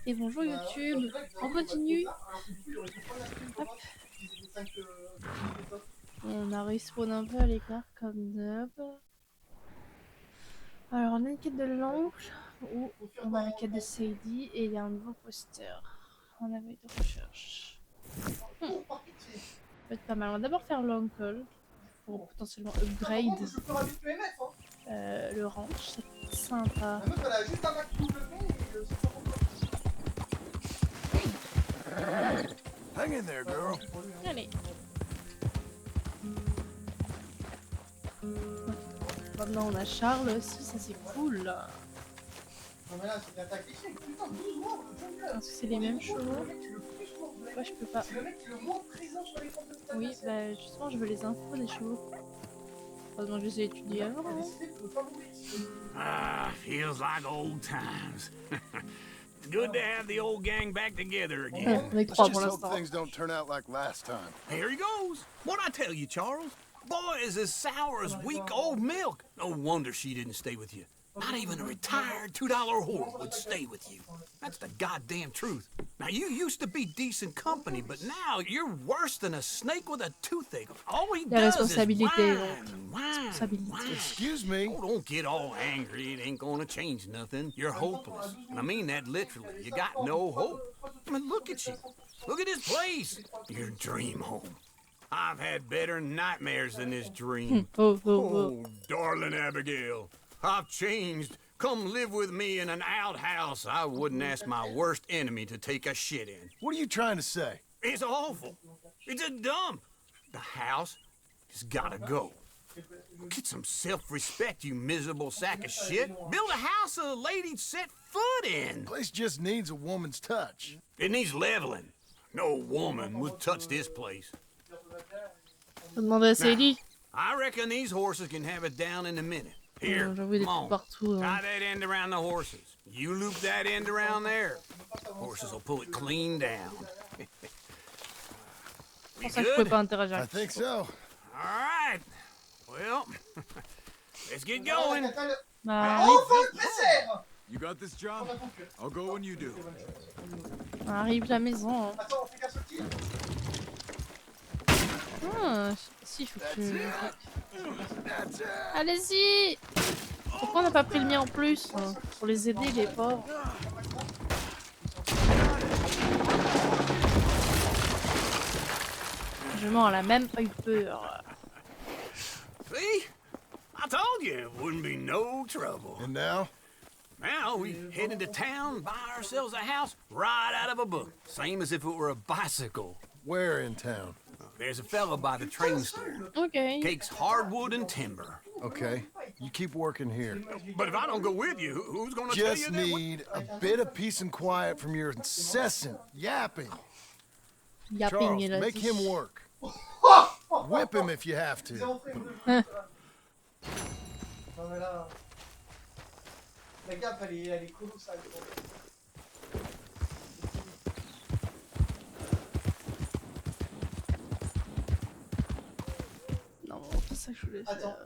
Et bonjour YouTube, on continue. Hop. On a respawn un peu à l'écart comme d'hab. Alors on a une quête de l'oncle, où on a la quête de Sadie et il y a un nouveau poster. On avait de recherche. Ça peut être pas mal. On va d'abord faire l'oncle pour potentiellement upgrade le ranch. C'est sympa. Hang in there, girl. Allez. Maintenant on a Charles aussi, ça c'est cool. Est-ce que c'est les mêmes chevaux? Ouais, je peux pas. Oui, bah justement je veux les infos des chevaux. Heureusement que je les ai étudiés avant. Hein. Ah, feels like old times. It's good to have the old gang back together again. On est trois Just pour hope l'instant. things don't turn out like last time. Here he goes. What'd I tell you, Charles? Boy is as sour as weak old milk. No wonder she didn't stay with you. Not even a retired $2 whore would stay with you. That's the goddamn truth. Now, you used to be decent company, but now you're worse than a snake with a toothache. All he La does is responsabilité, whine, whine, responsabilité. whine. Excuse me. Oh, don't get all angry. It ain't gonna change nothing. You're hopeless. And I mean that literally. You got no hope. I mean, look at you. Look at this place. Your dream home. I've had better nightmares than this dream. Oh, darling Abigail, I've changed. Come live with me in an outhouse I wouldn't ask my worst enemy to take a shit in. What are you trying to say? It's awful. It's a dump. The house has gotta go. Get some self-respect, you miserable sack of shit. Build a house a lady'd set foot in. The place just needs a woman's touch. It needs leveling. No woman would touch this place. Faut demander à Sadie. I reckon these horses can have it down in a minute. Here, J'en veux des come trucs on. partout. Tie that end around the horses. You loop that end around there. Horses will pull it clean down. C'est We pour ça que je pouvais good? pas interagir I avec think les chevaux. so. All right. Well, let's get going. Bah oui, You got this, John? I'll go when you do. on arrive à la maison. Hein. Ah, si, il faut que That's it. Allez-y. Pourquoi on n'a pas pris le mien en plus hein, pour les aider, les pauvres. Je mens, elle a même pas eu peur. See? I told you it wouldn't be no trouble. And now? Now we headed to town, buy ourselves a house right out of a book. Same as if it were a bicycle. Where in town? There's a fella by the train store. Ok. Takes hardwood and timber. Okay, you keep working here. But if I don't go with you, who's gonna tell you Just that? need a bit of peace and quiet from your incessant yapping. Yapping, Charles, il a make dit. him work. Whip him if you have to. La gaffe, elle est colossale. Non, c'est ça que je voulais faire. Attends,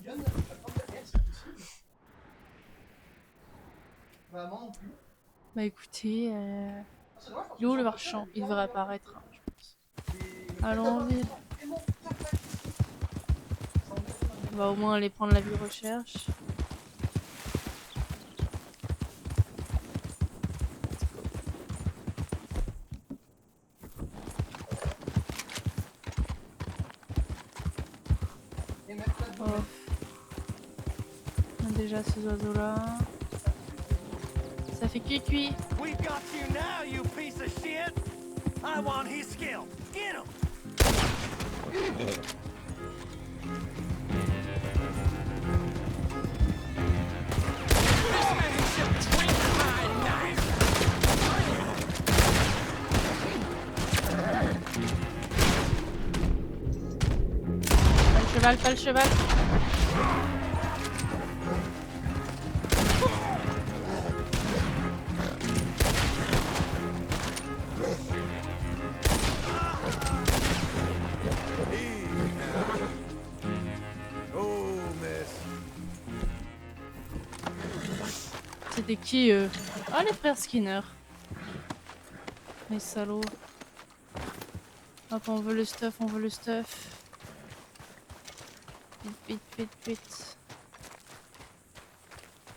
Yann, attends, elle, c'est possible. Maman non plus. Bah écoutez, Ah, c'est dommage, parce il est où que le ça- marchand? Il devrait apparaître, hein, je pense. Et- Allons en ville. Et bon, tac, tac. On va au moins aller prendre la vue recherche. Et mettre la Oh. On a déjà ces oiseaux-là. Ça fait cuit-cuit. We got you now, you piece of shit! I want his skill. Get him! Pas le cheval, pas le cheval. Oh, miss. C'était qui eux? Ah, les frères Skinner. Les salauds. Hop, on veut le stuff, on veut le stuff. Vite, vite, vite, vite.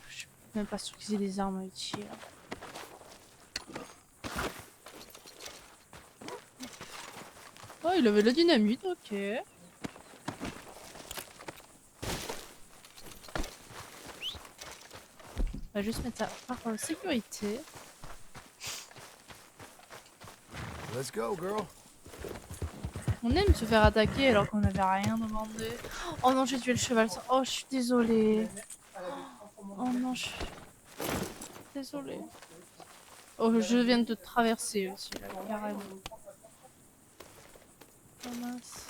Je suis même pas sûr qu'ils aient des armes à utiliser. Oh, il avait la dynamite, ok. On va juste mettre ça par sécurité. Let's go, girl. On aime se faire attaquer alors qu'on n'avait rien demandé. Oh non, j'ai tué le cheval. Oh, je suis désolée. Oh non, je suis désolée. Oh, je viens de te traverser aussi, là, carrément. Oh mince.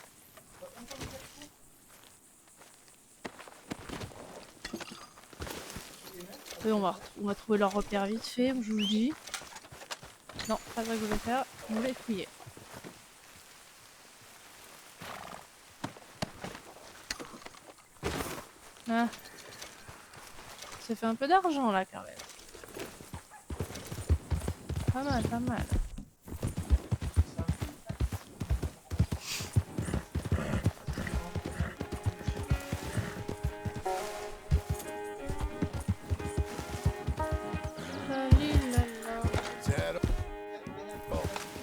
Et on va trouver leur repère vite fait, je vous le dis. Non, pas ça que je vais faire. Je vais fouiller. Ah. Ça fait un peu d'argent là quand même. Pas mal, pas mal.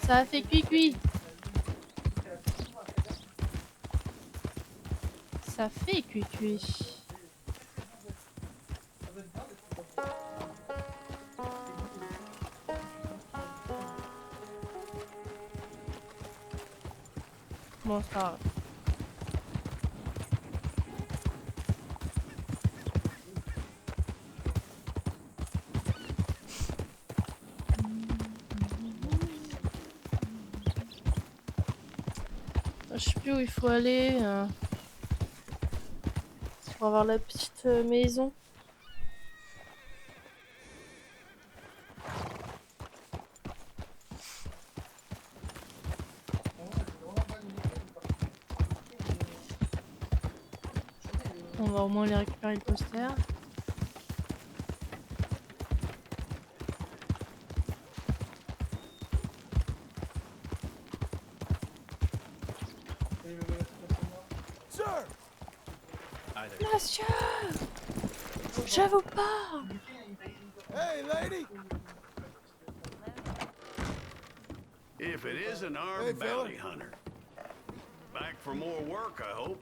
Ça a fait cuit-cuit. Ça fait cuit-cuit. Bon, c'est pas grave. Je sais plus où il faut aller pour avoir la petite maison. On va au moins aller récupérer le poster. Monsieur, je vous parle. Hey, lady. If it is an armed bounty hunter. Back for more work, I hope.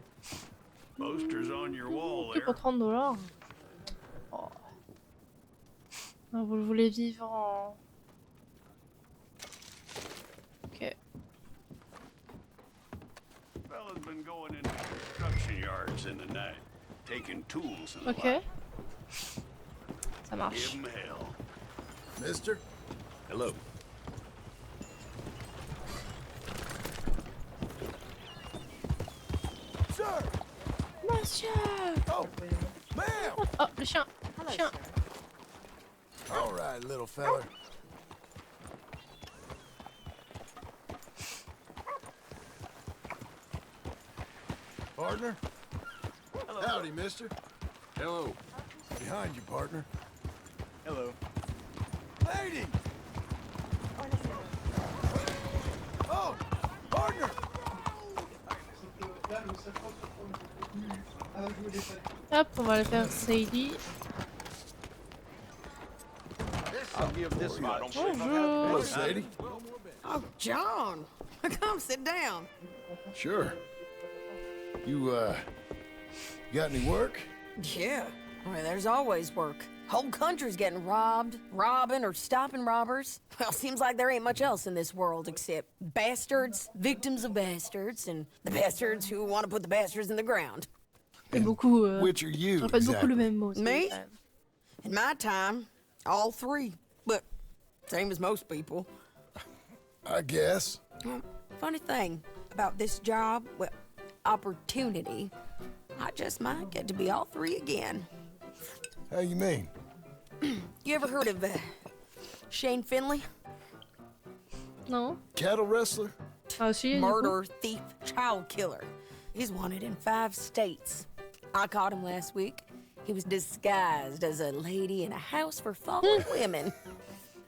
Posters on your wall Tout there. pour $30. Oh. Ah, vous le voulez vivre en... Ok. Fella's been going into construction yards in the night, taking tools and the Ok. like. Ça marche. Give 'em hell. Mister? Hello. Sir! Monsieur. Oh, ma'am! Oh, le chien. Chien. All right, little fella. Partner? Howdy, mister. Hello. Behind you, partner. Hello. Lady! Oh, partner! Hop, on va aller faire Sadie. I'll give this much. Hello, Bonjour. Sadie. Oh, John, come sit down. Sure. You got any work? Yeah, well, there's always work. Whole country's getting robbed, robbing, or stopping robbers. Well, seems like there ain't much else in this world except bastards, victims of bastards, and the bastards who want to put the bastards in the ground. C'est beaucoup... Which are you, Je répète beaucoup exactly? le même mot. Me? In my time, all three. But same as most people. I guess. Well, funny thing about this job, well, opportunity, I just might get to be all three again. How you mean? You ever heard of Shane Finley? Non. Cattle wrestler? Ah si, du coup. Murderer, thief, child killer. He's wanted in 5 states. I caught him last week. He was disguised as a lady in a house for fallen women.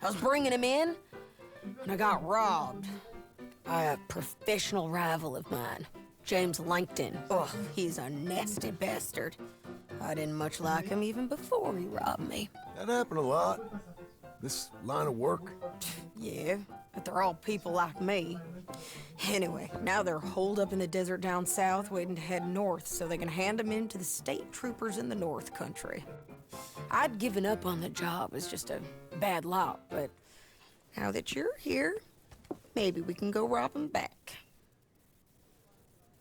I was bringing him in, and I got robbed by a professional rival of mine, James Langton. Ugh, he's a nasty bastard. I didn't much like him even before he robbed me. That happened a lot. This line of work. Yeah, but they're all people like me. Anyway, now they're holed up in the desert down south waiting to head north so they can hand them in to the state troopers in the north country. I'd given up on the job as just a bad lot, but now that you're here, maybe we can go rob them back.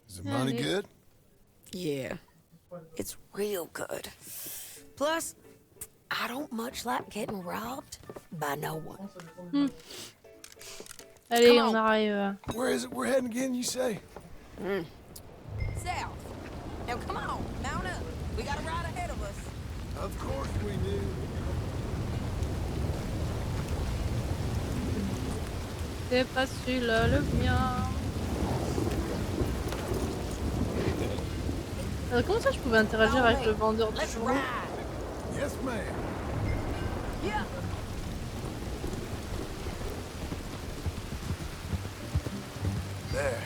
Is the money good? Yeah, it's real good. Plus, I don't much like getting robbed by no one. Allez, Come on on. arrive. Where is it we're heading again, you say? South. Now come on, mount up. We got a ride ahead of us. Of course we do. C'est pas celui-là le mien. Comment ça je pouvais interagir avec le vendeur de Let's chevaux? ride. Yes, ma'am. Yeah. There.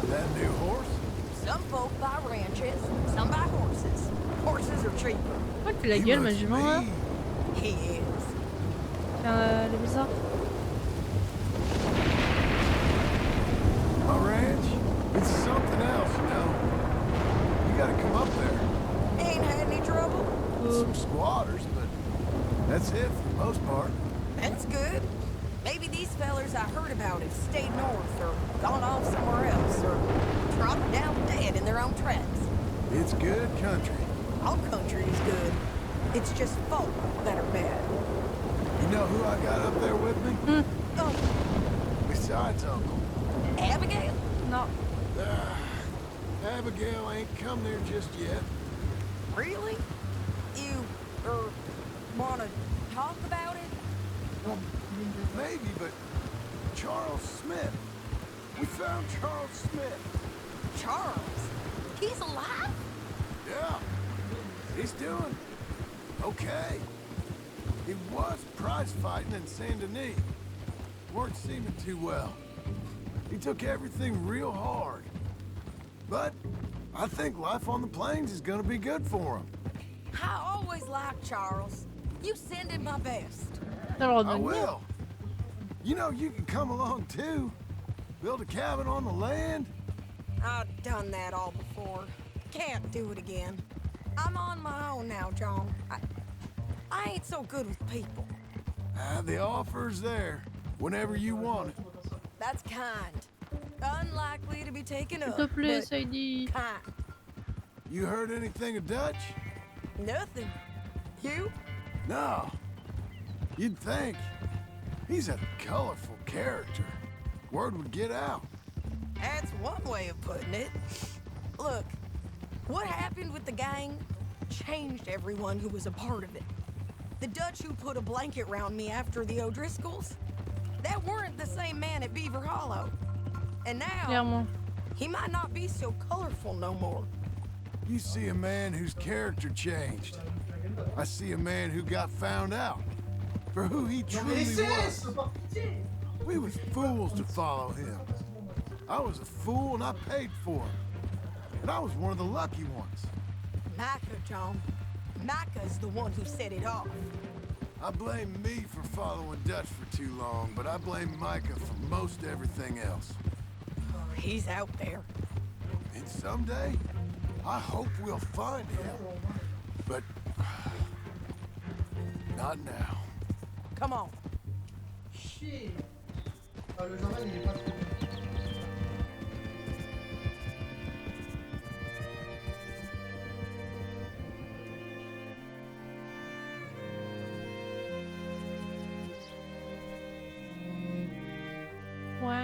That new horse? Some folk buy ranches, some buy horses. Horses are cheaper. Oh, tu la He gueule, ma looks jument là. mean. He is. Tiens, elle est bizarre. My ranch? It's something else, you know. You gotta come up there. Ain't had any trouble. Some squatters, but that's it for the most part. That's good. Maybe these fellers I heard about have stayed north or gone off somewhere else or dropped down dead in their own tracks. It's good country. All country is good. It's just folk that are bad. You know who I got up there with me? Oh, Besides Uncle. Abigail? Non. Abigail ain't come there just yet. Really? You, wanna talk about it? Well, maybe, but Charles Smith. We found Charles Smith. Charles? He's alive? Yeah. He's doing okay. He was prize fighting in Saint Denis. Weren't seeming too well. He took everything real hard. But I think life on the plains is gonna be good for him. I always liked Charles. You send him my best. T'as le droit de I venir. will. You know, you can come along too. Build a cabin on the land. I've done that all before. Can't do it again. I'm on my own now, John. I ain't so good with people. The offer's there whenever you want it. That's kind. Unlikely to be taken S'il up, te plaît, but Sadie. kind. You heard anything of Dutch? Nothing. You? No. You'd think. He's a colorful character. Word would get out. That's one way of putting it. Look, what happened with the gang changed everyone who was a part of it. The Dutch who put a blanket round me after the O'Driscolls, that weren't the same man at Beaver Hollow. And now, Clairement. he might not be so colorful no more. You see a man whose character changed. I see a man who got found out for who he truly was. We was fools to follow him. I was a fool and I paid for him. And I was one of the lucky ones. Micah, John. Micah's the one who set it off. I blame me for following Dutch for too long, but I blame Micah for most everything else. He's out there. And someday, I hope we'll find him. But not now. Come on. Chier. Ah, le journal, il est pas trop. Waouh.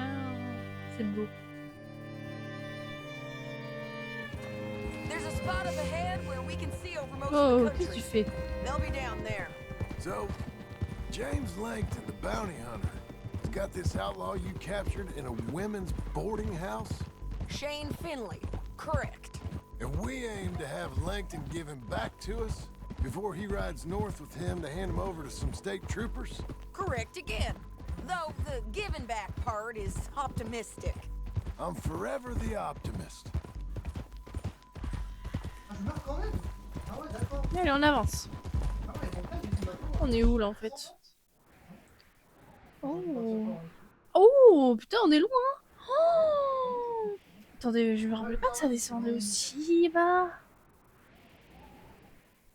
C'est beau. There's a spot up ahead where we can see over most Oh, of the qu'est-ce que tu country. fais? They'll be down there. So, James Langton, the bounty hunter, has got this outlaw you captured in a women's boarding house? Shane Finley. Correct. And we aim to have Langton give him back to us before he rides north with him to hand him over to some state troopers? Correct again. Though the giving back part is optimistic. I'm forever the optimist. Ah, je meurs quand même. Ah ouais, d'accord. Allez, on avance. Ah ouais, donc là, j'ai dit maintenant. On est où là en fait? Oh. Oh, putain, on est loin. Oh. Attendez, je me rappelle pas que ça descendait aussi bas.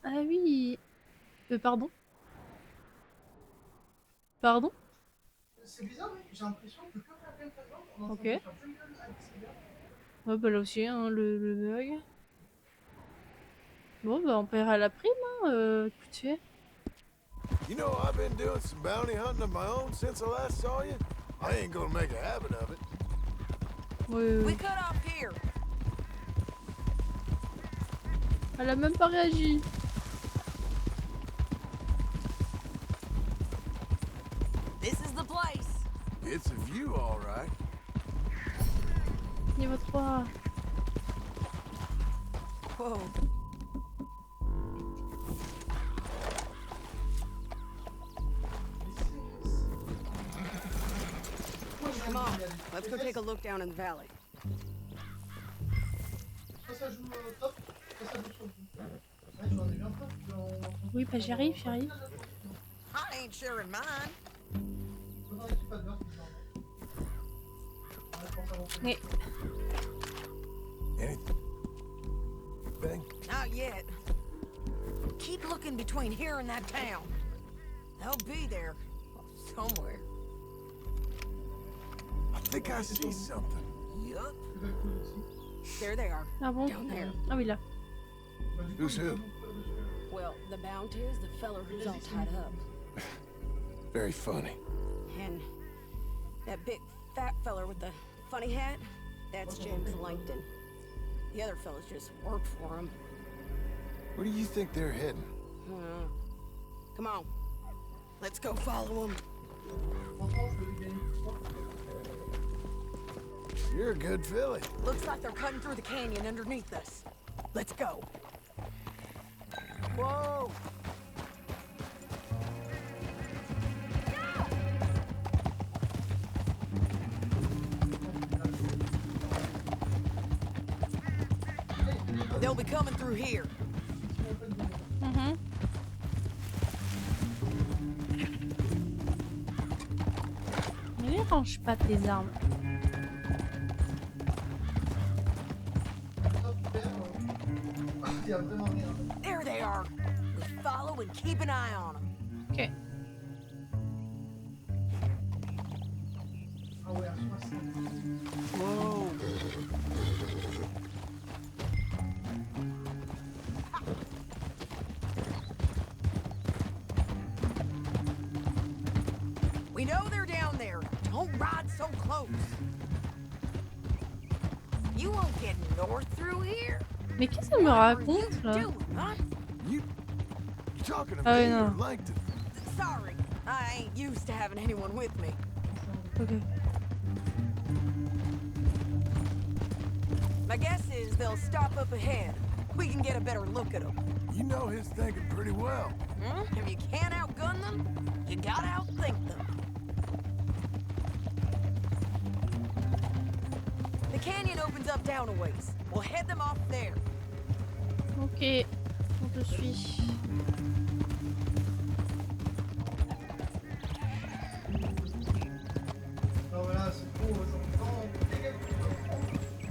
Ah oui. Pardon? Pardon? C'est bizarre, mais j'ai l'impression que comme la peine présente, on est en Ok. train de faire plus de accélère. Ouais, bah là aussi, hein, le bug. Bon, bah on paiera la prime, hein, écoutez. You know, I've been doing some bounty hunting of my own since I last saw you. I ain't gonna make a habit of it. Ouais, We cut off here. elle a même pas réagi. This is the place. It's a view, all right. Niveau 3. Whoa. Come on, let's go take a look down in the valley. Soit ça joue top, soit ça joue sur le jeu. Ouais, j'en ai vu un peu. Oui, bah j'arrive, j'arrive. I ain't sharing mine. Faudrait qu'il fasse bien, c'est bizarre. Ouais, je pense avancer. Mais Anything? Not yet. Keep looking between here and that town. They'll be there somewhere. I think I see something. Yup. C'est pas cool aussi. There they are. ah bon? Down there. Ah oui là. Bah, du coup, Who's who? Well, the bounty is the feller who's all tied up. Very funny. And that big fat feller with the funny hat, that's James Langton. The other fellas just worked for him. Where do you think they're heading? Come on. Let's go follow him. franchement, je vais gagner. You're a good filly. Looks like they're cutting through the canyon underneath us. Let's go. Whoa! They'll be coming through here. Ne les range pas tes armes. Il y a vraiment rien. There they are. Let's follow and keep an eye on them. Ok. Ah ouais, à 60. Whoa. We know they're down there. Don't ride so close. You won't get north through here. Mais qu'est-ce qu'elle me raconte là? You talking to Oh, me no. or Langton? Sorry, I ain't used to having anyone with me. Ok. My guess is they'll stop up ahead. We can get a better look at them. You know his thinking pretty well. If you can't outgun them, you gotta outthink them. The canyon opens up down a ways. We'll head them off there. Ok. On te suit. Non, voilà, c'est trop. J'entends.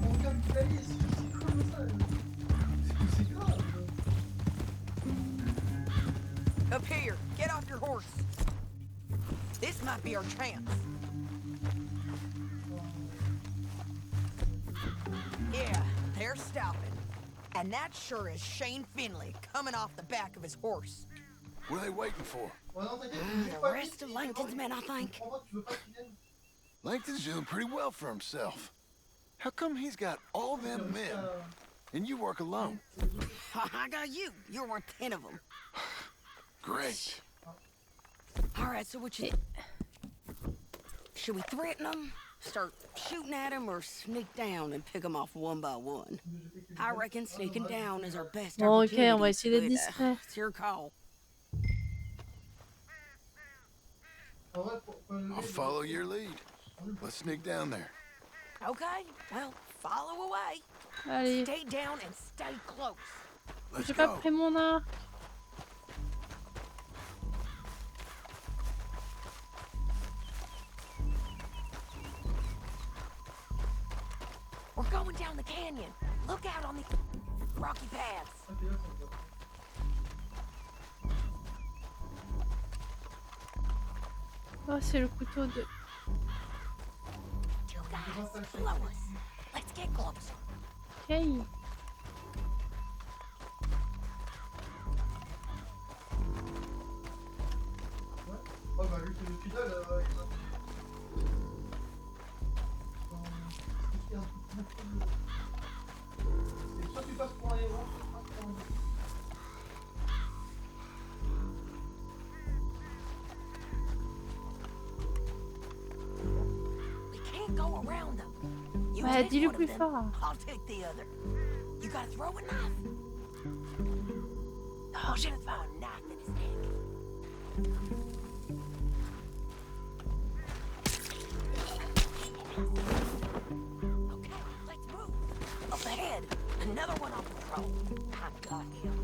Mon capitaliste, c'est comme ça. C'est grave. Up here, get off your horse. This might be our chance. Yeah, they're stopping. And that sure is Shane Finley coming off the back of his horse. What are they waiting for? Ouais, non, t'inquiète. The rest of Langton's men, I think. Tu veux pas qu'ils viennent? Langton's doing pretty well for himself. How come he's got all them men and you work alone? I got you. You're worth 10 of them. Great. All right, so what you... Should we threaten them, start shooting at them, or sneak down and pick them off one by one? I reckon sneaking down is our best Bon, ok, opportunity. on va essayer d'être but, discret. It's your call. En vrai, faut lever, I'll follow your lead. Let's sneak down there. Okay, well, follow away. Allez, Stay down and stay close. Let's j'ai pas go. pris mon arc. We're going down the canyon. Look out on the rocky paths. Ah, t'es là, ça va. Oh, c'est le couteau de... You guys, follow us. Let's get closer. Ok. Ouais. Oh bah lui, le final, il a... C'est soit tu passes pour un héros, soit tu passes pour un héros. We can't go around them. You Ouais, take dis-le one of plus them, fort. I'll take the other. You gotta throw a knife. Oh, should have thrown a knife in his neck. Okay, let's move. Up ahead, another one on patrol. I got him.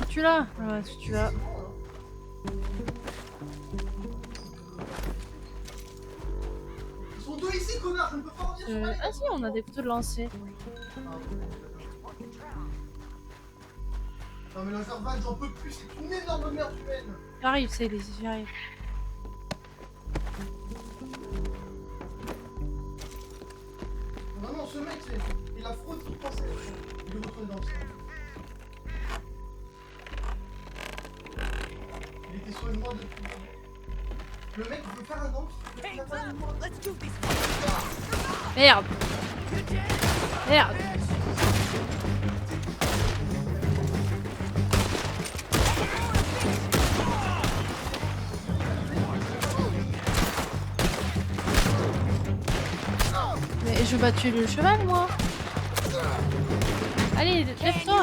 Tu l'as? Ouais, tu l'as. Ils sont deux ici, connard, je ne peux pas revenir sur elle. Ah si, on a des couteaux de lancer. Non mais la Servane, j'en peux plus, c'est une énorme merde humaine. J'arrive, c'est les... J'arrive. Vraiment, ce mec, c'est la fraude qui pensait. Il est retourné dans le sang. Il était sur une voie depuis. Le mec veut faire un angle. Il a pas de voie. Let's do this. Merde! Merde! Mais je veux pas tuer le cheval, moi! Allez, lève-toi!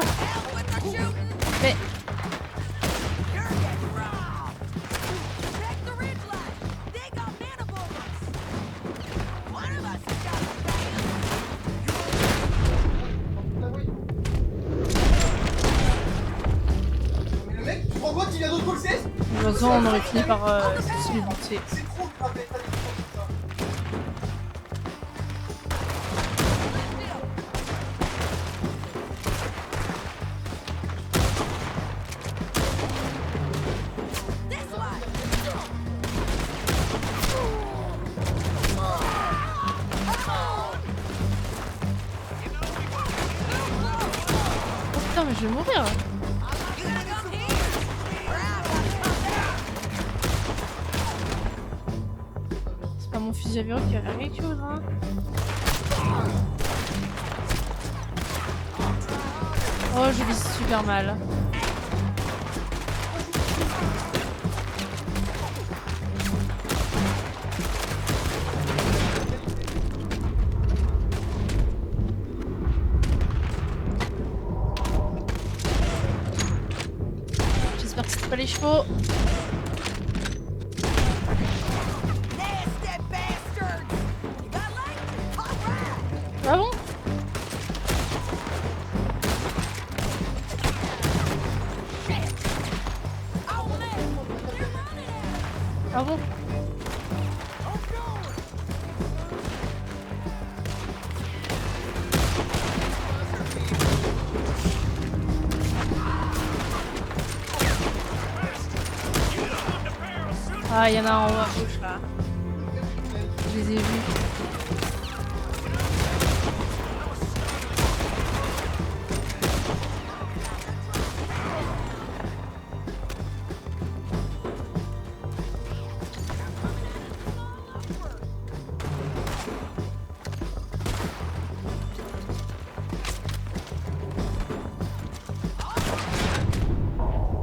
Mais... Ah oui. Mais le mec, tu te rends compte qu'il vient d'autre le 16? De toute façon, on aurait fini par se les buter. C'est trop grave d'être allé comme ça. Oh putain, mais je vais mourir! C'est pas mon fusil à verrou qui va faire quelque chose, hein? Oh, je vis super mal. J'espère que c'était pas les chevaux. Nasty bastards! You got light? All right! Ah bon? Oh man! They're running at us! Ah bon? Ah, il y en a un en haut à gauche là. Je les ai vus.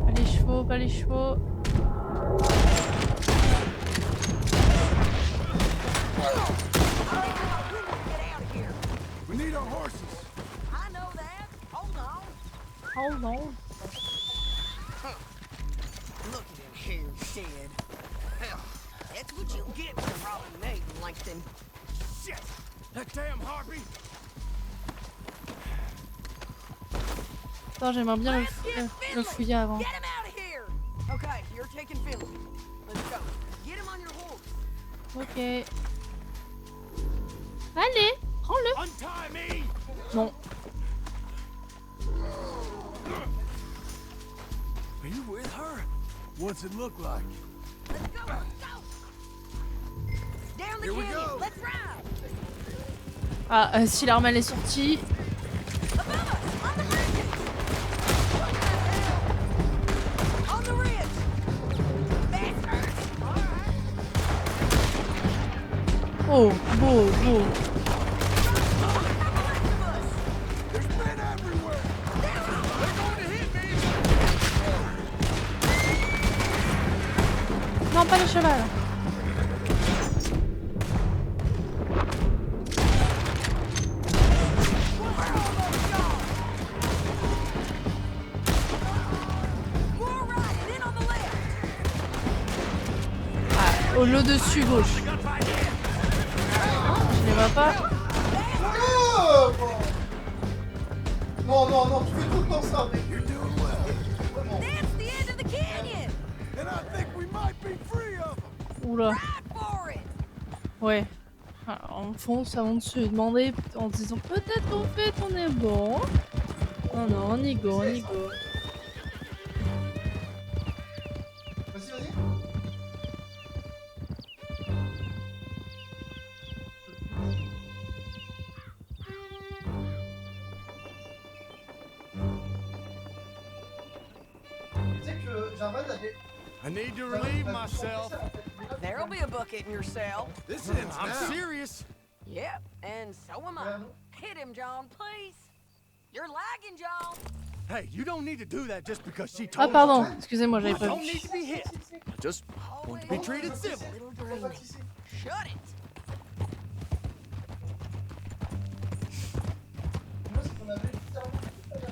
Pas les chevaux, pas les chevaux. Langston. Shit! That damn harpy! Attends, j'aimerais bien le fouiller avant. Get him out of here! Okay, you're taking Finley. Let's go. Get him on your horse. Ok. Allez, prends-le. Untie me! Non. Are you with her? What's it look like? Let's go, go! Down the Here we canyon, go. let's ride! Ah, si l'arme elle est sortie. Above us, on the bridge! On the ridge! Bastards! Oh, beau, beau. There's men everywhere! They're going to hit me! Non, pas le cheval. Ah, au lot dessus gauche. Je les vois pas. Non, non, non, tu fais tout le temps ça, mec. You're doing well. That's the end of the canyon! And I think we might be free of them. Oula. Ride for it! Ouais. Alors, on fonce avant de se demander en se disant peut-être en fait on est bon. Non, non, on y go, on y go. Vas-y, vas-y. Tu sais que Jarvan avait... I need to relieve myself. There'll be a bucket in your cell. This ends I'm now. serious. Yep, and so am I. Hit him, John, please. You're lagging, John. Hey, you don't need to do that just because she Ah told pardon, excusez-moi, me. j'avais I pas don't vu. need to be hit. I just want to be treated civil. Little dreamy. Shut it. Moi, c'est qu'on avait littéralement tout à l'heure.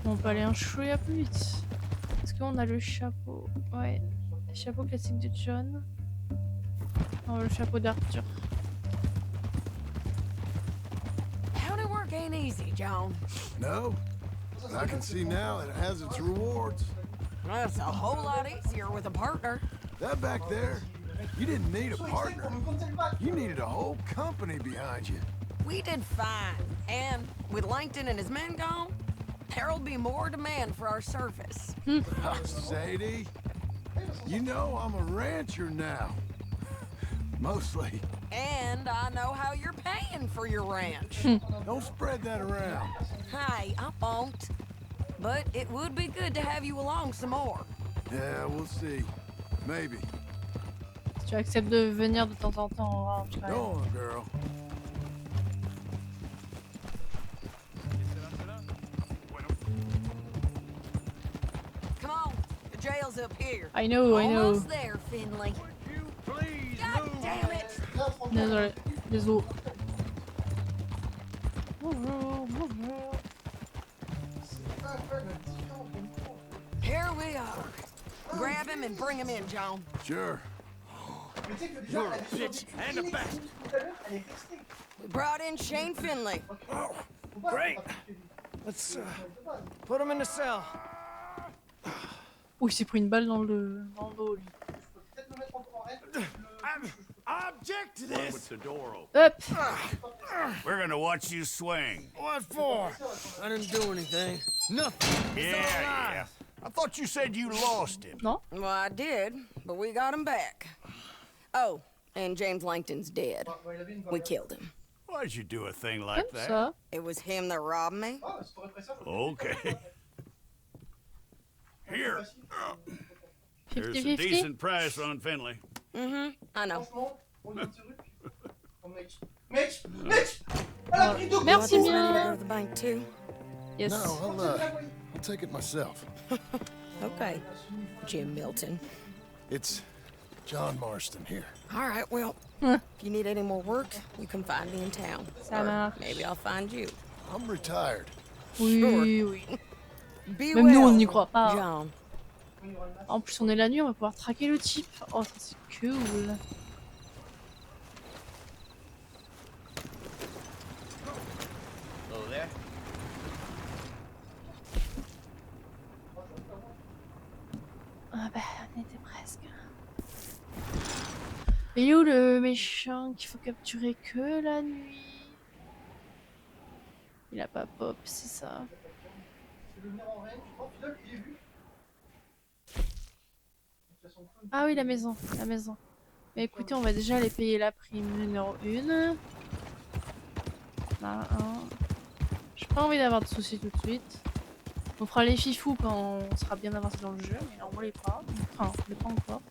On peut aller un chouïa plus vite. Est-ce qu'on a le chapeau? Ouais. Le chapeau classique de John. Non, le chapeau d'Arthur. County work ain't easy, John. No. But I can see now that it has its rewards. That's a whole lot easier with a partner. That back there, you didn't need a partner. You needed a whole company behind you. We did fine. And with Langton and his men gone, there'll be more demand for our service. Sadie, you know I'm a rancher now. Mostly. And I know how you're paying for your ranch. Don't spread that around. Hi, I won't. But it would be good to have you along some more. Yeah, we'll see. Maybe. Si tu acceptes de venir de temps en temps en ranch, quand même. Go on, girl. Come on, the jail's up here. I know, I know. Almost there, Finley. Please God move. damn it! Désolé, désolé. Bonjour, bonjour. Here we are. Grab him and bring him in, John. Sure. Mais tu sais que déjà, You're a elle est sur bitch des and a milliers de bastard. minutes tout à l'heure, elle est restée. We brought in Shane Finley. Faut pas Great. faire plus vite. Let's put him in the cell. Oh, il s'est pris une balle dans le dos, lui. Je peux peut-être me mettre encore en règle. I object to With this. the door open. Hop. We're gonna watch you swing. What for? I didn't do anything. Nothing. He's alive. I thought you said you lost him. Non? Well, I did, but we got him back. Oh, and James Langton's dead. Ouais, il avait une We balle. killed him. Why'd you do a thing like Comme that? ça. It was him that robbed me. Ah, c'est pas répressif. Okay. Here. There's a 50-50. decent price on Finley. Mm-hmm, I know. Franchement, on est sur Oh, mec. Mec. Elle a pris deux coups. Merci Want this money to go bien. to the bank too? Yes. No, I'll take it myself. Okay, Jim Milton. It's John Marston here. All right, well, if you need any more work, you can find me in town. Ça Or marche. maybe I'll find you. I'm retired. Oui, oui. Be Même nous, on well, n'y croit pas. John. En plus, on est la nuit, on va pouvoir traquer le type. Oh, ça c'est cool. Oh, there? Ah bah, on était presque. Et où le méchant qu'il faut capturer que la nuit? Il a pas pop, c'est ça. Ah oui, la maison, la maison. Mais écoutez, on va déjà aller payer la prime numéro 1. Là, j'ai pas envie d'avoir de soucis tout de suite. On fera les fifous quand on sera bien avancé dans le jeu, mais là on l'est pas. Enfin, on l'est pas encore.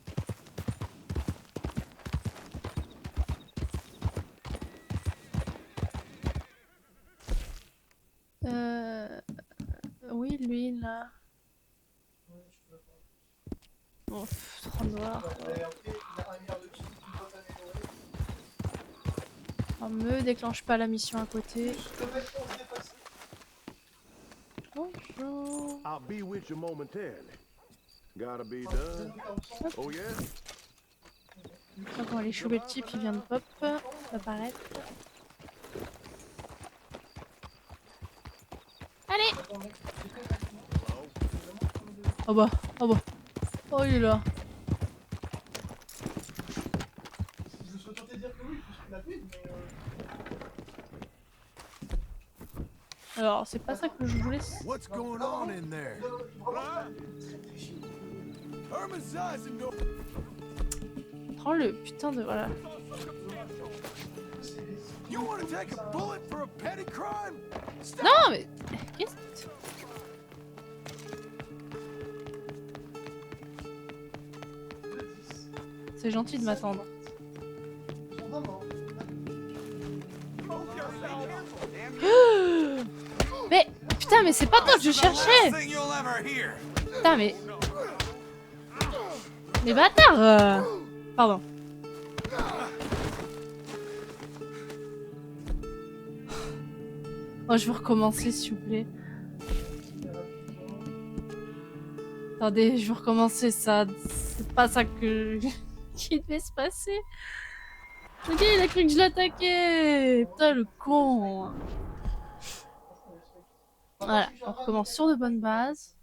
Oui, lui là. Bon, 30 $. Oh, me déclenche pas la mission à côté. Bonjour. I'll be with you momentarily. Gotta be done. Oh yeah? Je crois qu'on va aller choper le type, il vient de pop apparaître. Allez! Oh bah, oh bah. Oh il est là. Je suis tenté de dire que oui, puisqu'il l'a fait, mais Alors, c'est pas ça que je voulais. What's going on in there? Prends le putain de. Voilà. You want to take a bullet for a petty crime? Non, mais. Qu'est-ce que. C'est gentil de m'attendre. Mais. Putain, mais c'est pas toi que je cherchais! Putain, mais. Les bâtards! Pardon. Oh, je veux recommencer, s'il vous plaît. Attendez, je veux recommencer ça. C'est pas ça que... qui devait se passer. Ok, il a cru que je l'attaquais. Putain, le con. Voilà, on recommence sur de bonnes bases.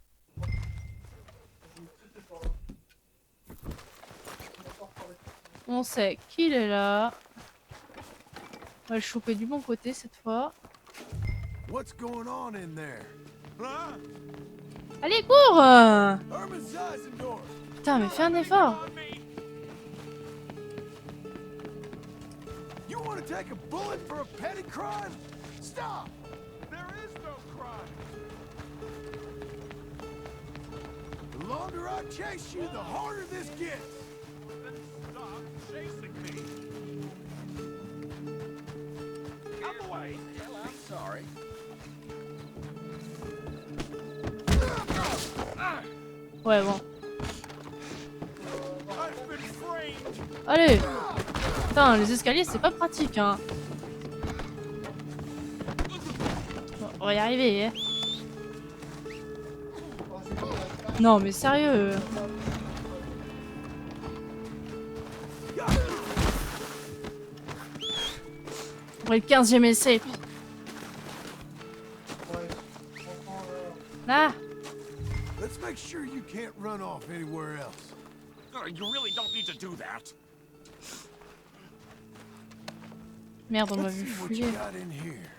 On sait qu'il est là. On va le choper du bon côté cette fois. What's going on in there? Allez, cours! Herman's Eisendorf. Putain, mais fais un effort! You want to take a bullet for a petty crime? Stop! There is no crime. The longer I chase you, the harder this gets. Then stop chasing me. Out the way. I'm sorry. Ouais, bon. Allez! Putain, les escaliers, c'est pas pratique, hein. Bon, on va y arriver, hein. Non, mais sérieux. Pour le 15e essai. Là! Let's make sure you can't run off anywhere else. You really don't need to do that. Merde, on m'a Let's vu see what you fouiller. got in here.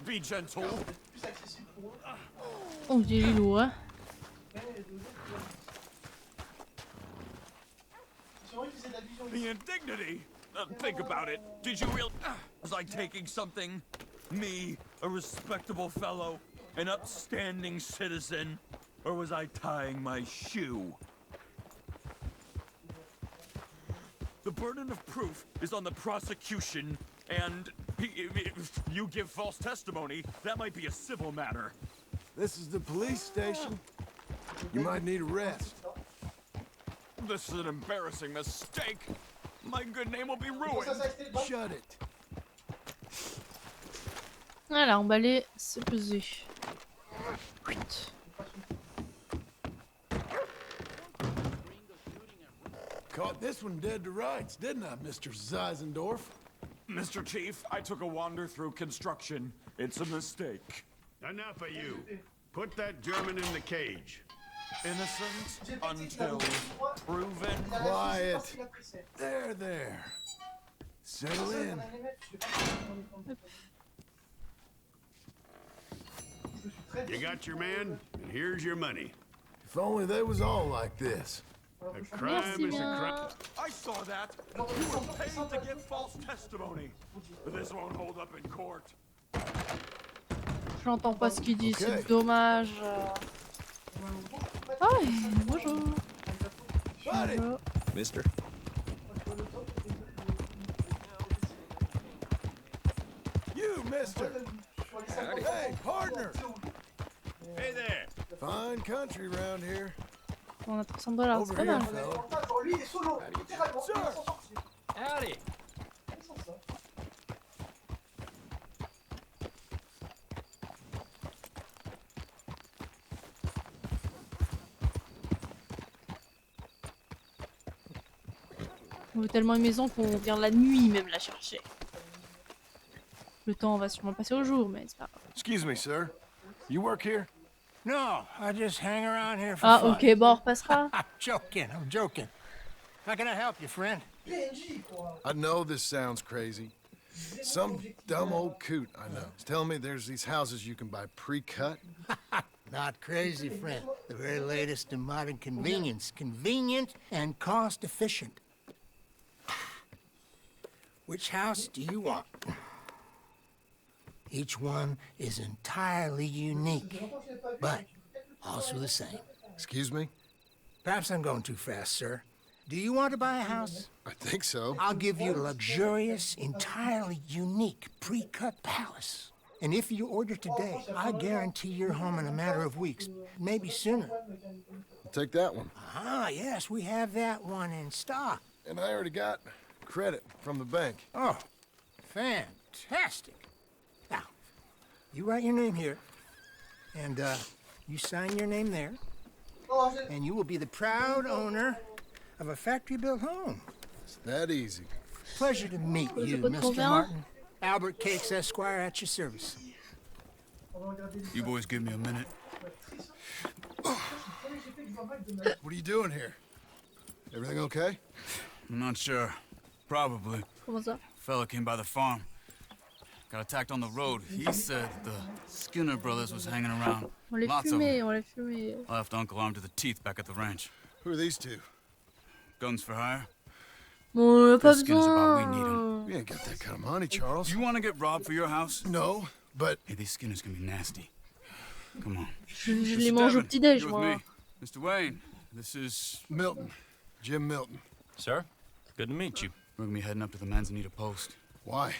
Be gentle. Oh, il est lourd, hein. The indignity. Think about it. Did you really? Was I taking something? Me, a respectable fellow, an upstanding citizen, or was I tying my shoe? The burden of proof is on the prosecution, and if you give false testimony, that might be a civil matter. This is the police station. You might need a rest. This is an embarrassing mistake. My good name will be ruined. Shut it. Voilà, emballer, c'est pesé. Caught this one dead to rights, didn't I, Mr. Zeisendorf? Mr. Chief, I took a wander through construction. It's a mistake. Enough of you. Put that German in the cage. Innocent until proven. Quiet. There. Settle in. You got your man, and here's your money. If only they was all like this. A crime is a crime. I saw that. You were paid to give false testimony. But this won't hold up in court. J'entends pas ce qu'il dit, c'est dommage. Ah, bonjour. Bonjour. Mister. You, mister. Hey, partner. Hey there. Fine country around here. On a $300, c'est pas mal. Sir. Howdy. On veut tellement une maison qu'on vient la nuit même la chercher. Le temps va sûrement passer au jour, mais c'est pas grave. Excuse me, sir. You work here? No, I just hang around here for Ah, fun. ok, bon, on repassera. I'm joking. How can I help you, friend? I know this sounds crazy. Some dumb old coot I know is telling me there's these houses you can buy pre-cut. Not crazy, friend. The very latest in modern convenience. Convenient and cost-efficient. Which house do you want? Each one is entirely unique, but also the same. Excuse me? Perhaps I'm going too fast, sir. Do you want to buy a house? I think so. I'll give you a luxurious, entirely unique pre-cut palace. And if you order today, I guarantee you're home in a matter of weeks, maybe sooner. I'll take that one. Ah, yes, we have that one in stock. And I already got credit from the bank. Oh, fantastic. Now, you write your name here, and you sign your name there, and you will be the proud owner of a factory-built home. It's that easy. Pleasure to meet you, Mr. Martin. Albert Cakes, Esquire, at your service. You boys give me a minute. What are you doing here? Everything okay? I'm not sure. Probably. Comment ça? Fella came by the farm. Got attacked on the road. He said the Skinner brothers was hanging around. On l'a fumé, on l'a fumé. I left Uncle armed to the teeth back at the ranch. Who are these two? Guns for hire? Bon, pas Skinner's about we need besoin. We ain't got that kind of money, Charles. You want to get robbed for your house? No, but... Hey, these Skinners can be nasty. Come on. Je les mange au petit-déj, You're moi. with me. Mr. Wayne, this is... Milton. Jim Milton. Sir, good to meet you. We're gonna be heading up to the Manzanita post. Why?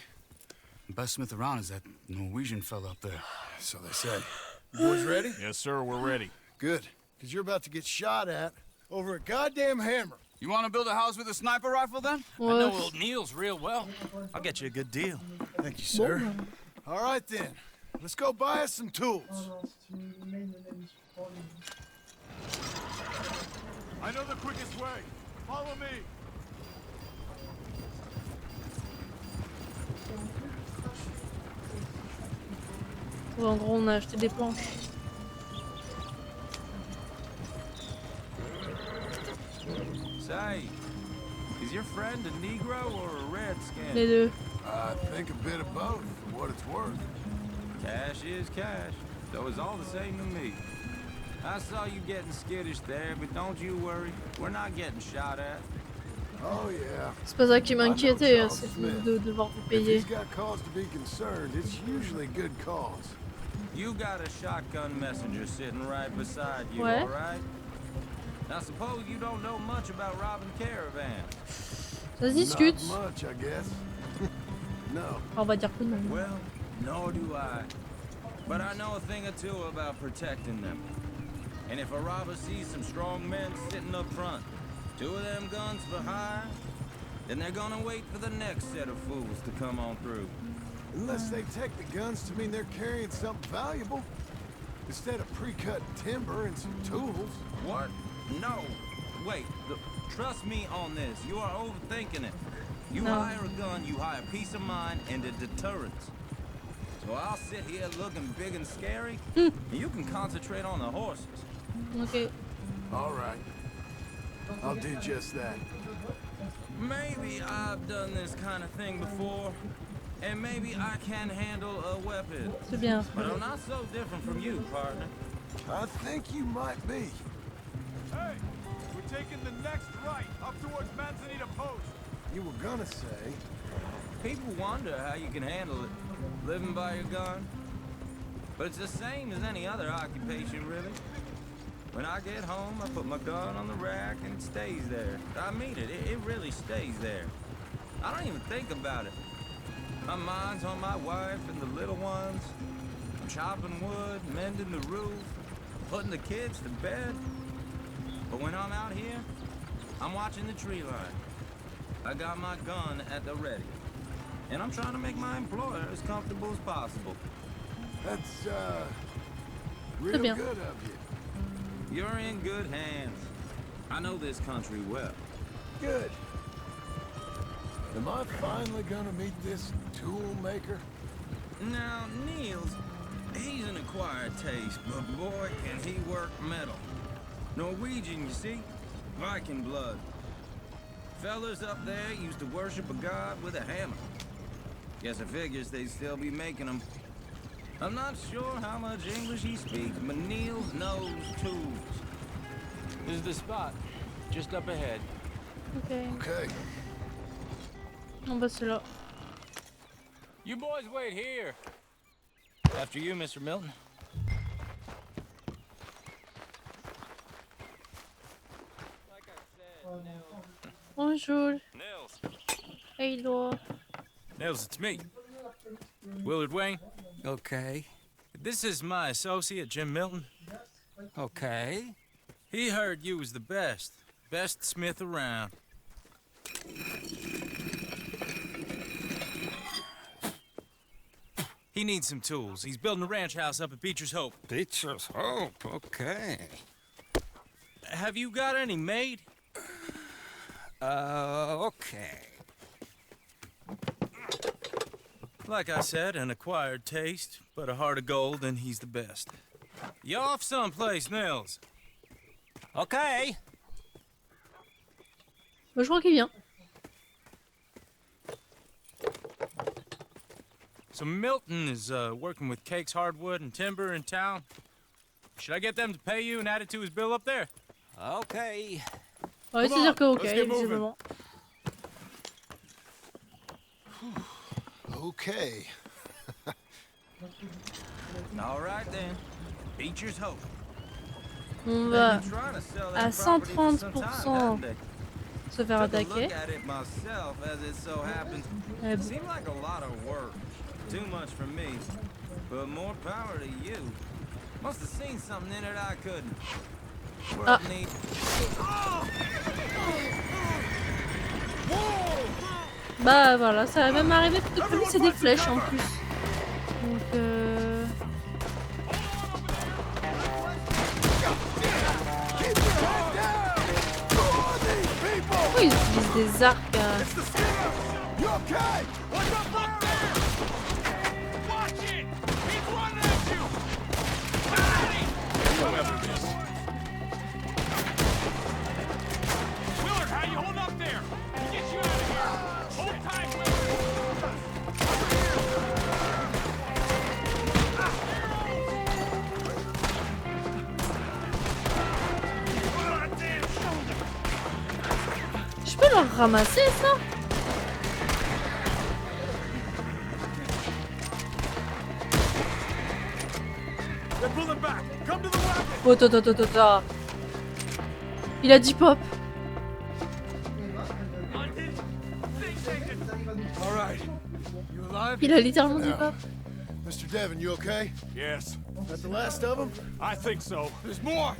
The best smith around is that Norwegian fella up there. So they say. You boys ready? Yes, sir, we're ready. Good. Because you're about to get shot at over a goddamn hammer. You want to build a house with a sniper rifle, then? I know old Neil's real well. I'll get you a good deal. Thank you, sir. All right, then. Let's go buy us some tools. I know the quickest way. Follow me. Ouais, en gros, on a acheté des planches. Say, is your friend a Negro or a Redskin? Les deux. I think a bit of both, for what it's worth. Cash is cash, so it's all the same to me. I saw you getting skittish there, but don't you worry. We're not getting shot at. Oh, yeah. C'est pas ça qui m'inquiétait, c'est de devoir vous If payer. he's got cause to be concerned, it's usually good cause. You got a shotgun messenger sitting right beside you, Ouais. all right? Now suppose you don't know much about robbing caravans. Ça se discute. Not much, I guess. No. On va dire que non. Well, nor do I. But I know a thing or two about protecting them. And if a robber sees some strong men sitting up front, 2 of them guns for hire, then they're gonna wait for the next set of fools to come on through. Unless they take the guns to mean they're carrying something valuable. Instead of pre-cut timber and some tools. What? No. Wait, trust me on this. You are overthinking it. You hire a gun, you hire peace of mind and a deterrence. So I'll sit here looking big and scary, and you can concentrate on the horses. Okay. All right. I'll do just that. Maybe I've done this kind of thing before, and maybe I can handle a weapon. C'est bien. But I'm not so different from you, partner. I think you might be. Hey, we're taking the next right up towards Manzanita Post. You were gonna say. People wonder how you can handle it, living by your gun. But it's the same as any other occupation, really. When I get home, I put my gun on the rack and it stays there. I mean it, it really stays there. I don't even think about it. My mind's on my wife and the little ones. I'm chopping wood, mending the roof, putting the kids to bed. But when I'm out here, I'm watching the tree line. I got my gun at the ready. And I'm trying to make my employer as comfortable as possible. That's, real good of you. You're in good hands. I know this country well. Good. Am I finally gonna meet this tool maker? Now, Niels, he's an acquired taste, but boy, can he work metal. Norwegian, you see? Viking blood. Fellas up there used to worship a god with a hammer. Guess I figures they'd still be making them. I'm not sure how much English he speaks, but Niels knows tools. This is the spot, just up ahead. Okay. Okay. On va là. You boys wait here. After you, Mr. Milton. Bonjour. Nils. Hello. Nils, it's me. Willard Wayne. Okay. This is my associate, Jim Milton. Okay. He heard you was the best smith around. He needs some tools. He's building a ranch house up at Beecher's Hope. Beecher's Hope, okay. Have you got any made? Okay. Like I said, an acquired taste, but a heart of gold, and he's the best. You off someplace, Nils? Okay. Bah, je crois qu'il vient. So Milton is working with Cake's hardwood and timber in town. Should I get them to pay you and add it to his bill up there? Okay. Ouais, c'est dire que ok, visiblement. Okay. All right then. Beecher's Hope. On va à 130% se faire attaquer. Seemed like a lot of work. Too much for me. But more power to you. Must have seen something in it I couldn't. Ah. Bah voilà, ça va même arriver peut-être que c'est des flèches en plus. Donc pourquoi ils utilisent des arcs Je peux leur ramasser ça? Oh, attends. Il a dit pop. Il a littéralement dit pop. Mr. Devon, you okay? Yes. That the last of them? I think so. There's more.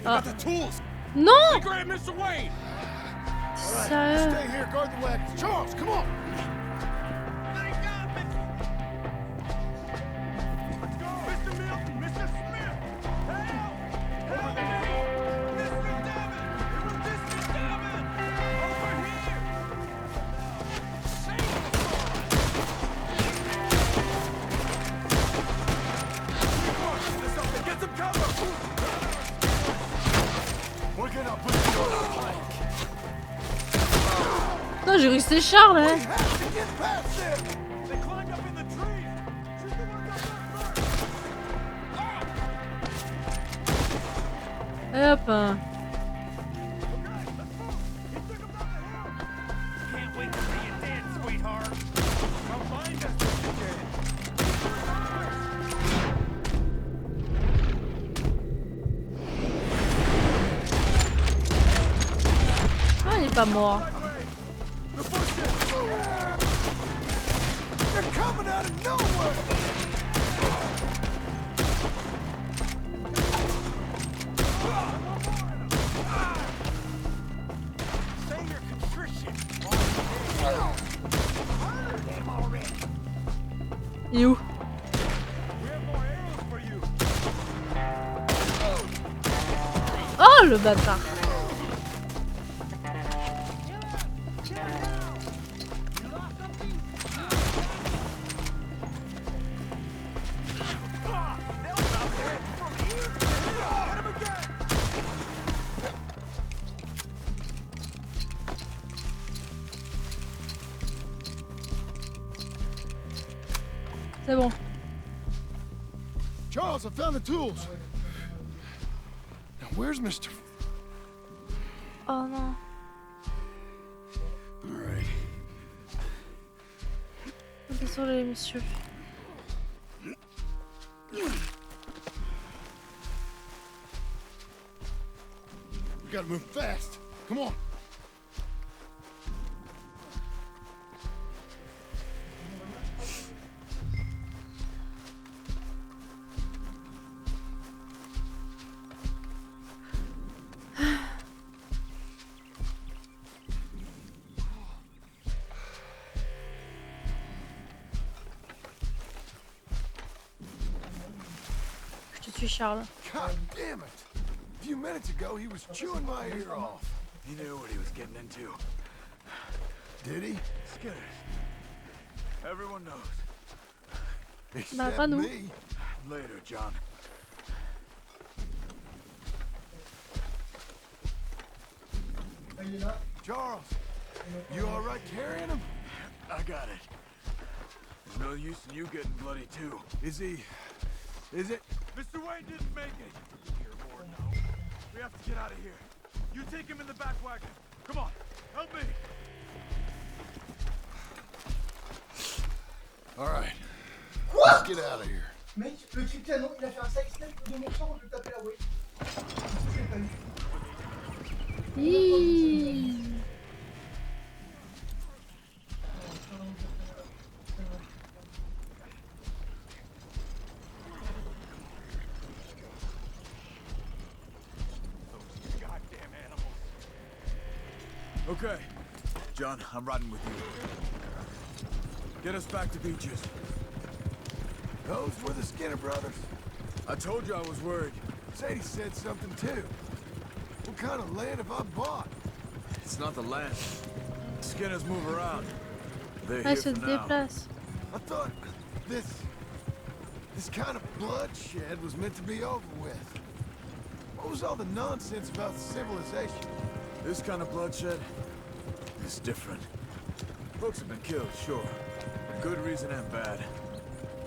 Ah. Got the tools. Non! Grab Mr. Wayne. All right, stay here, guard the wagon. Charles, come on. c'est Charles, hein. Hop. Ah, il est pas mort. Il est où? Oh le bâtard! C'est bon. Charles, I found the tools. Now where's Mr. Oh non. All right. Désolé, monsieur. We gotta move fast. Come on. Je te suis, Charles. God damn it! A few minutes ago, he was chewing my ear off. He knew what he was getting into. Did he? Scared. Everyone knows. Bah, Except pas nous. me. Later, John. Charles, you all right carrying him? I got it. There's no use in you getting bloody too. Is he? Is it? Mr. Wayne didn't make it. Here, Ward, no. We have to get out of here. You take him in the back wagon. Come on, help me. All right. Let's get out of here. Mec, le truc canon, il a fait un sidestep de mon sang, je vais taper la way. Je l'ai pas eu. Hiiii. Okay. John, I'm riding with you. Get us back to Beaches. Those were the Skinner brothers. I told you I was worried. Sadie said something too. What kind of land have I bought? It's not the land. Skinners move around. They're Ah, here il se for now. déplace. I thought this kind of bloodshed was meant to be over with. What was all the nonsense about civilization? This kind of bloodshed is different. Folks have been killed, sure. For good reason and bad.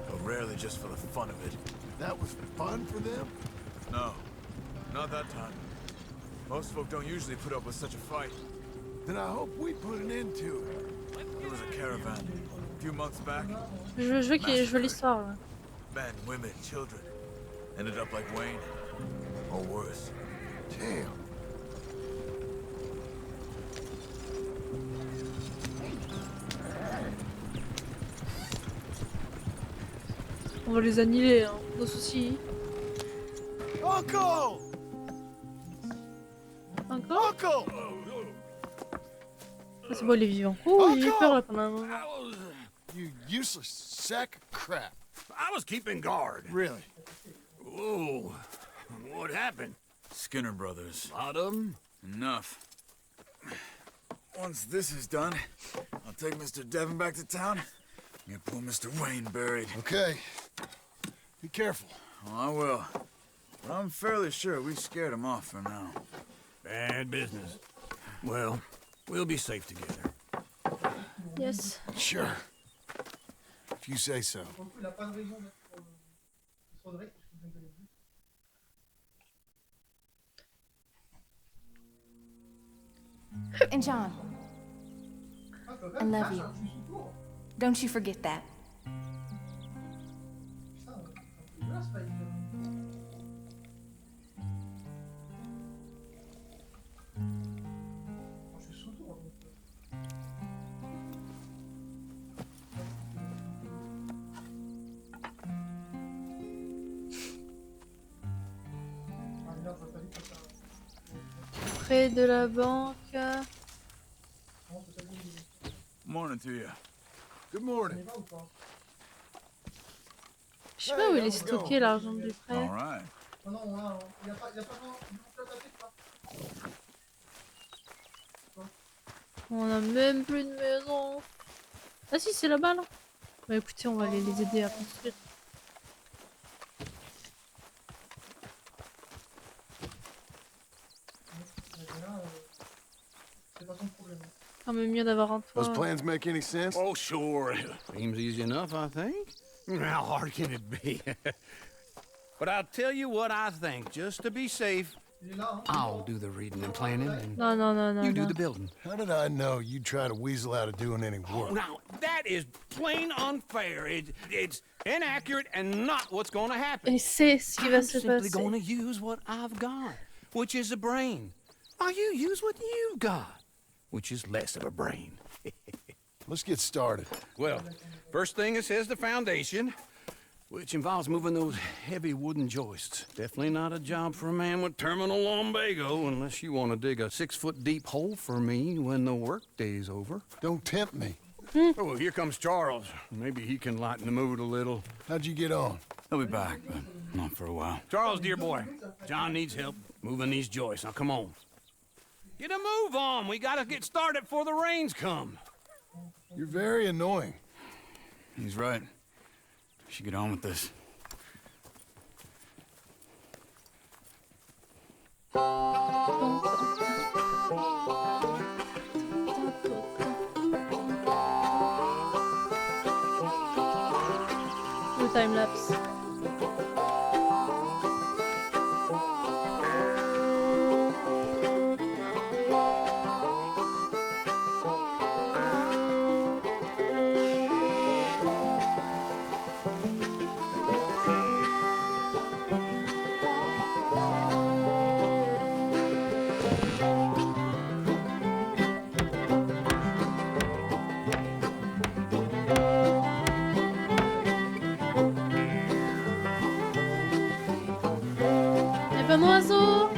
But rarely just for the fun of it. That was fun for them? No, not that time. Most folk don't usually put up with such a fight. Then I hope we put an end to it. There was a caravan a few months back. Je veux l'histoire là. Men, women, children. Ended up like Wayne. Or worse. Damn. On va les annihiler, hein. Nos soucis. Uncle! Encore? Uncle! Ah, c'est bon, il est vivant. Oh, il a peur là pendant un moment. You useless sack of crap. I was keeping guard. Really? Whoa. What happened? Skinner brothers. Lot of them? Enough. Once this is done, I'll take Mr. Devon back to town and get poor Mr. Wayne buried. Okay. Be careful. Oh, I will. But I'm fairly sure we scared him off for now. Bad business. Well, we'll be safe together. Yes. Sure. If you say so. Pour le coup, il a pas de raison d'être sur Drake, parce que je ne connais plus. And John, I love you. Don't you forget that. Près de la banque. Morning to you. Good morning. Je sais pas où il est stocké l'argent du prêt. All right. Non, non, il y a pas On a même plus de maison. Ah si, c'est là-bas là. Bah écoutez, on va aller les aider à construire. Quand même mieux d'avoir un toit. Those plans make any sense? Oh, sure. Seems easy enough, I think. How hard can it be? But I'll tell you what I think, just to be safe. I'll do the reading and planning, and No, you do the building. How did I know you'd try to weasel out of doing any work? Now, that is plain unfair. It's inaccurate and not what's going to happen. Et c'est ce qui va se simply passer. going to use what I've got, which is a brain. While you use what you've got, which is less of a brain. Let's get started. Well, first thing it says the foundation, which involves moving those heavy wooden joists. Definitely not a job for a man with terminal lumbago, unless you want to dig a 6-foot deep hole for me when the workday's over. Don't tempt me. Oh, here comes Charles. Maybe he can lighten the mood a little. How'd you get on? I'll be back, but not for a while. Charles, dear boy, John needs help moving these joists. Now, come on. Get a move on. We gotta get started before the rains come. You're very annoying. He's right. We should get on with this. Le time lapse. Un oiseau.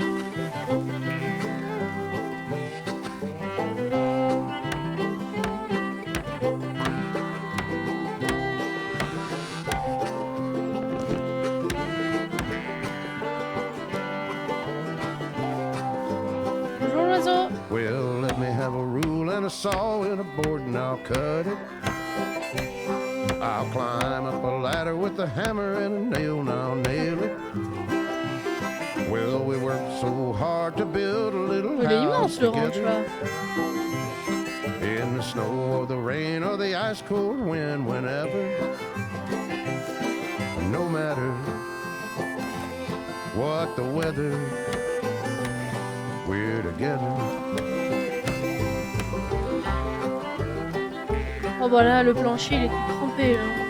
Bonjour l'oiseau. Well, let me have a rule and a saw and a board and I'll cut it. I'll climb up a ladder with a hammer and a nail and I'll nail it. Well, we worked so hard to build a little house together. In the snow or the rain or the ice cold wind, whenever. No matter what the weather, we're together. Oh bah là, le plancher il est tout trempé là.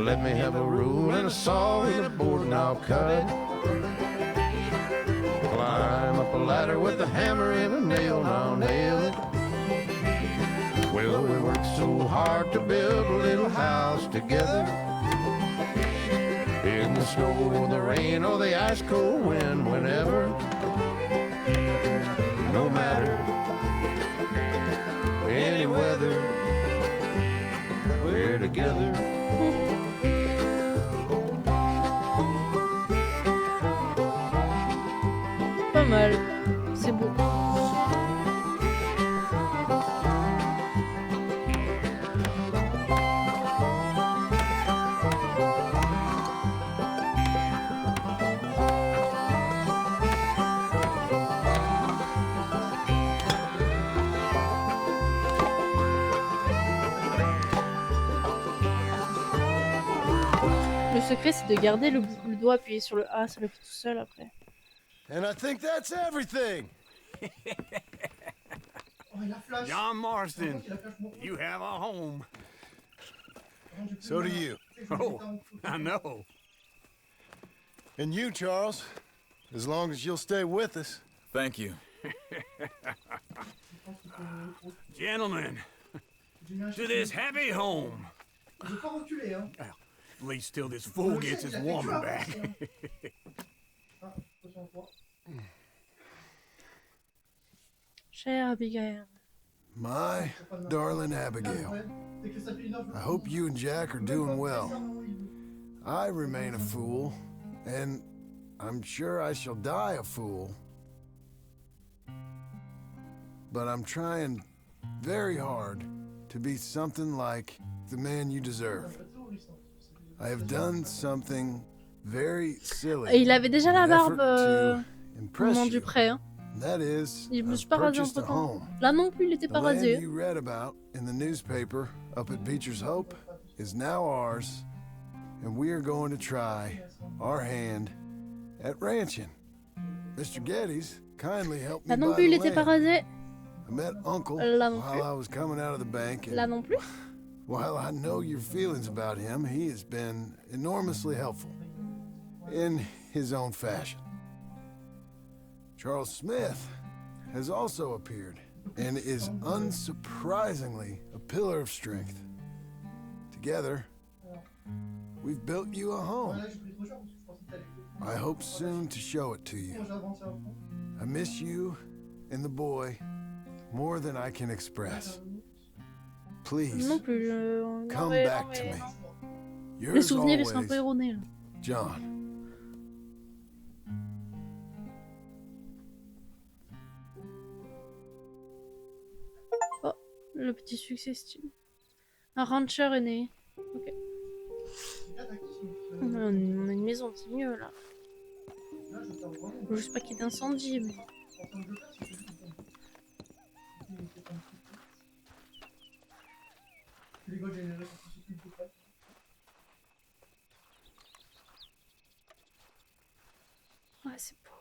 Let me have a rule and a saw and a board and I'll cut it. Climb up a ladder with a hammer and a nail and I'll nail it. Well, we worked so hard to build a little house together. In the snow, the rain, or the ice cold wind, whenever. No matter any weather, we're together. Pas mal, c'est beau. Le secret, c'est de garder le doigt appuyé sur le A, ça le fait tout seul après. And I think that's everything. John Marston, you have a home. So do you. Oh, I know. And you, Charles, as long as you'll stay with us. Thank you. Gentlemen, to this happy home. Je vais pas reculer, hein. Well, at least till this fool gets his woman back. Cher Abigail. My darling Abigail, I hope you and Jack are doing well. I remain a fool, and I'm sure I shall die a fool. But I'm trying very hard to be something like the man you deserve. I have done something very silly. Et il avait déjà la in an barbe effort to au impress moment du you. prêt. Hein. That is, Il me I've suis pas rasé purchased a entre temps. home. Là non plus, il était The pas land rasé. you read about in the newspaper up at Beecher's Hope is now ours, and we are going to try our hand at ranching. Mr. Geddes kindly helped me Là non buy plus, il the était pas land. rasé. I met Uncle Là non while plus. I was coming out of the bank, Là and non plus. while I know your feelings about him, he has been enormously helpful in his own fashion. Charles Smith has also appeared and is unsurprisingly a pillar of strength. Together, we've built you a home. I hope soon to show it to you. I miss you and the boy more than I can express. Please, Non plus. come Ouais, back non, to mais me. non. Les Yours souvenirs, ils sont un always, peu erronés. Là. John. Oh, le petit succès style. Un rancher est né. Ok. On a une maison, c'est mieux là. Faut juste pas qu'il y ait d'incendie. Mais... Ouais, c'est beau.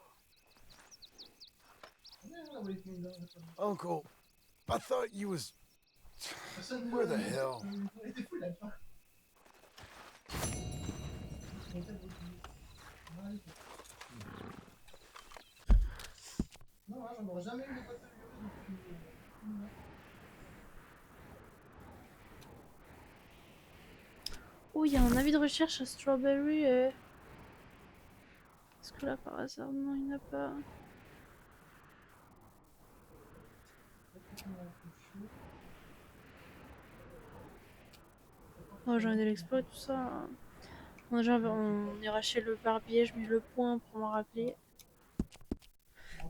Uncle, I thought you was... Where the hell? Oh, il y a un avis de recherche à Strawberry. Est-ce que là par hasard, non, il n'y en a pas. Oh, j'ai envie de l'explorer tout ça. Bon, déjà, on ira chez le barbier, je mets le point pour m'en rappeler.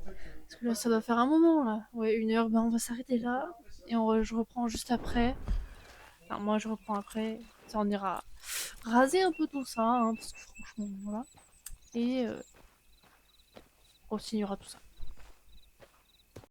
Parce que là, ça doit faire un moment là. Ouais, 1 heure, ben on va s'arrêter là. Et je reprends juste après. Enfin, moi je reprends après. Ça, on ira raser un peu tout ça, hein, parce que franchement, voilà. Et on continuera tout ça.